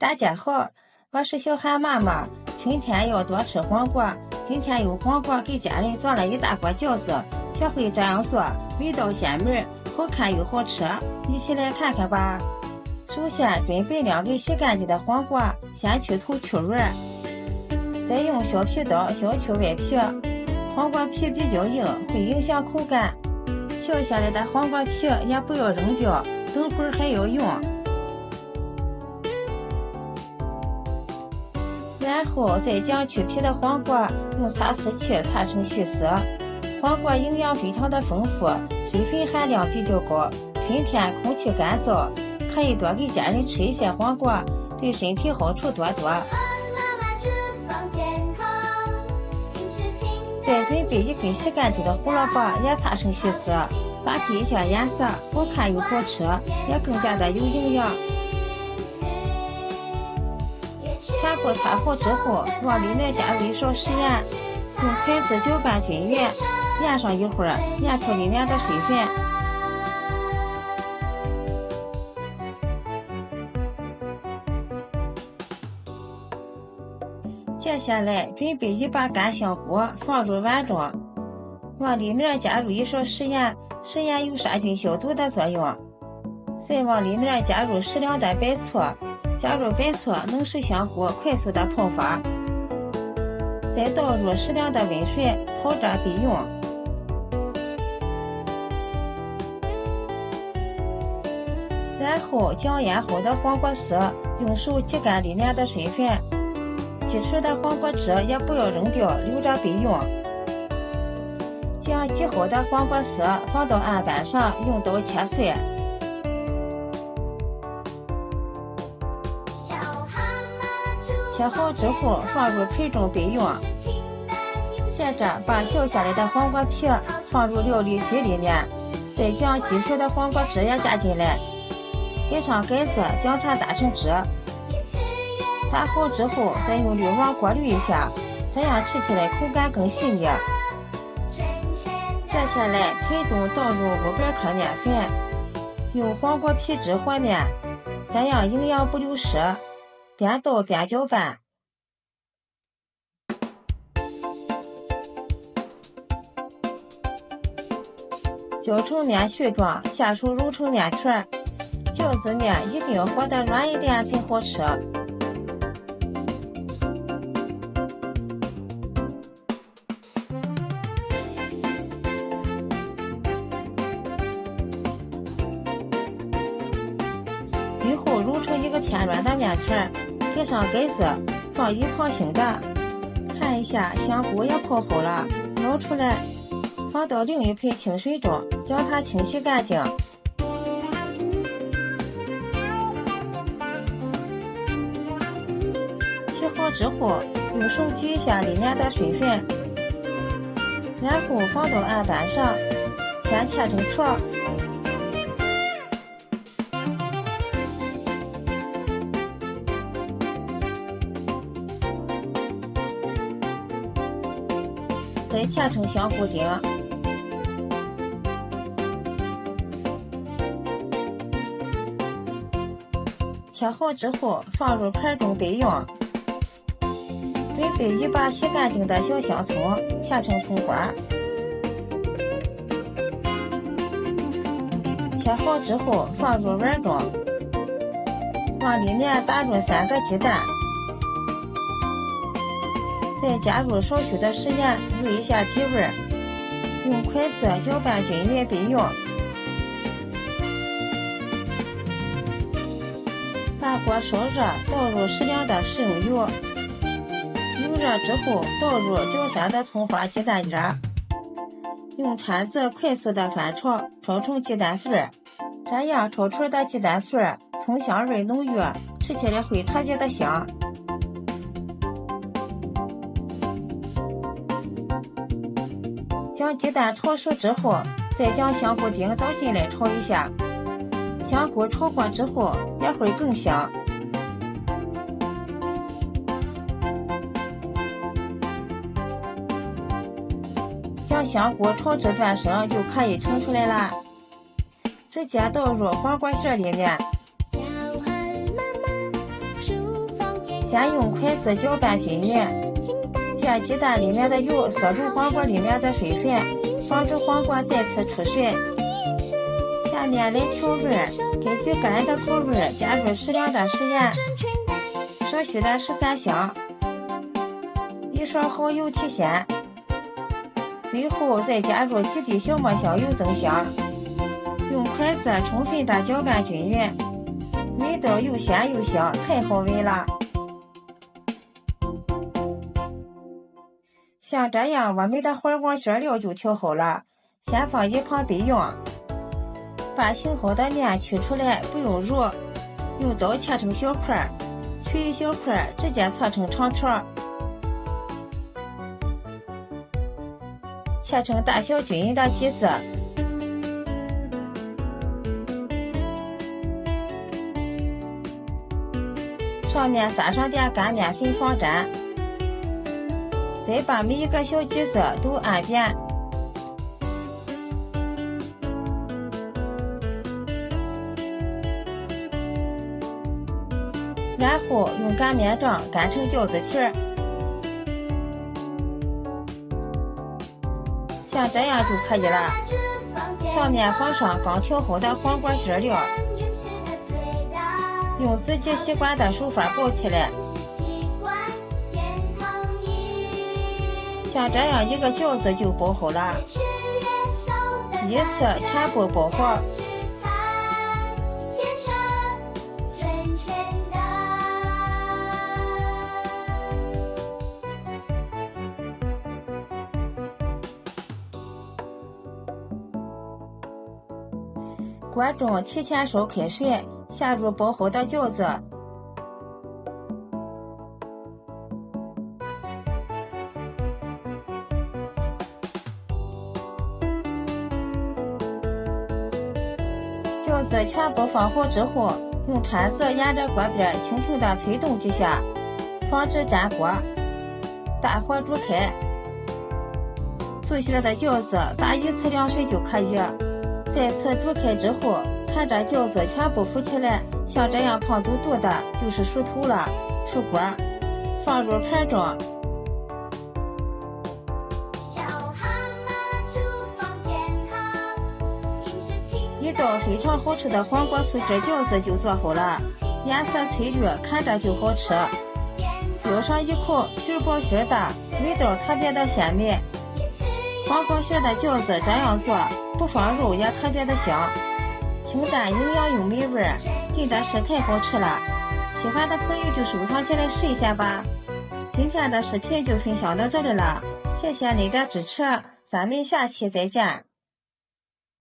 大家好，我是小韩妈妈。春天要多吃黄瓜，今天用黄瓜给家人做了一大锅饺子。学会这样做，味道鲜美，好看又好吃，一起来看看吧。首先准备2个洗干净的黄瓜，先去头去软，再用削皮刀削去外皮。黄瓜皮比较硬，会影响口感。削下来的黄瓜皮也不要扔掉，等会儿还要用。然后再将去皮的黄瓜用擦丝器擦成细丝。黄瓜营养非常的丰富，水分含量比较高，春天空气干燥，可以多给家人吃一些黄瓜，对身体好处多多。再准备1根洗干净的胡萝卜，也擦成细丝，搭配一下颜色，好看又好吃，也更加的有营养。全部擦好之后，往里面加入1勺食盐，用筷子搅拌均匀，腌上一会儿，腌出里面的水分。接下来准备1把干香菇，放入碗中，往里面加入1勺食盐，食盐有杀菌消毒的作用。再往里面加入适量的白醋，加入白醋能使香菇快速的泡发。再倒入适量的温水，泡着备用。然后将腌好的黄瓜丝用手挤干里面的水分，挤出的黄瓜汁也不要扔掉，留着备用。将挤好的黄瓜丝放到案板上，用刀切碎。切好之后放入盆中备用。接着把削下来的黄瓜皮放入料理机里面，再将挤出的黄瓜汁也加进来，盖上盖子，将它打成汁。打好之后再用滤网过滤一下，这样吃起来口感更细腻。接下来盆中倒入500克面粉，用黄瓜皮汁和面，这样营养不流失。边倒边搅拌。搅成面絮状，下手揉成面团。饺子面一定要和得软一点才好吃。最后揉成一个偏软的面团，盖上盖子，放一旁醒着。看一下，香菇也泡好了，捞出来，放到另一盆清水中，将它清洗干净。洗好之后，用手挤一下里面的水分，然后放到案板上，先切成条。再切成香菇丁，切好之后放入盘中备用。准备1把洗干净的小香葱，切成葱花。切好之后放入碗中，往里面打入3个鸡蛋。再加入少许的食盐，入一下提味，用筷子搅拌均匀备用。把锅烧热，倒入适量的食用油，油热之后倒入搅散的葱花、鸡蛋液，用铲子快速的翻炒，炒成鸡蛋碎儿。这样炒出的鸡蛋碎儿葱香味浓郁，吃起来会特别的香。将鸡蛋炒熟之后，再将香菇丁倒进来炒一下。香菇炒过之后也会更香。将香菇炒至断生就可以盛出来了，直接倒入黄瓜馅里面。小孩妈妈煮先用筷子搅拌均匀，将鸡蛋里面的油锁住黄瓜里面的水分，防止黄瓜再次出水。下面来调味，根据个人的口味加入适量的食盐，少许的13香，一勺蚝油提鲜，最后再加入几滴小磨香油增香，用筷子充分的搅拌均匀，味道又鲜又香，太好闻了。像这样，我们的黄瓜馅料就调好了，先放一旁备用。把醒好的面取出来，不用揉，用刀切成小块，取一小块直接搓成长条，切成大小均匀的剂子。上面撒上点干面粉防粘，再把每一个小剂子都按扁。然后用擀面杖擀成饺子皮儿，像这样就可以了。上面放上刚调好的黄瓜馅料，用自己习惯的手法包起来，像这样一个饺子就包好了，依次全部包好。锅中提前烧开水，下入包好的饺子，饺子全部放好之后，用铲子沿着锅边轻轻地推动几下，防止粘锅，大火煮开。做馅的饺子打1次凉水就可以。再次煮开之后，看着饺子全部浮起来，像这样胖嘟嘟的，就是熟透了。出锅，放入盘中。一道非常好吃的黄瓜素馅饺子就做好了，颜色翠绿，看着就好吃。咬上一口，皮薄馅大，味道特别的鲜美。黄瓜馅的饺子这样做，不放肉也特别的香，清淡营养又美味，真的是太好吃了。喜欢的朋友就收藏起来试一下吧。今天的视频就分享到这里了，谢谢你的支持，咱们下期再见。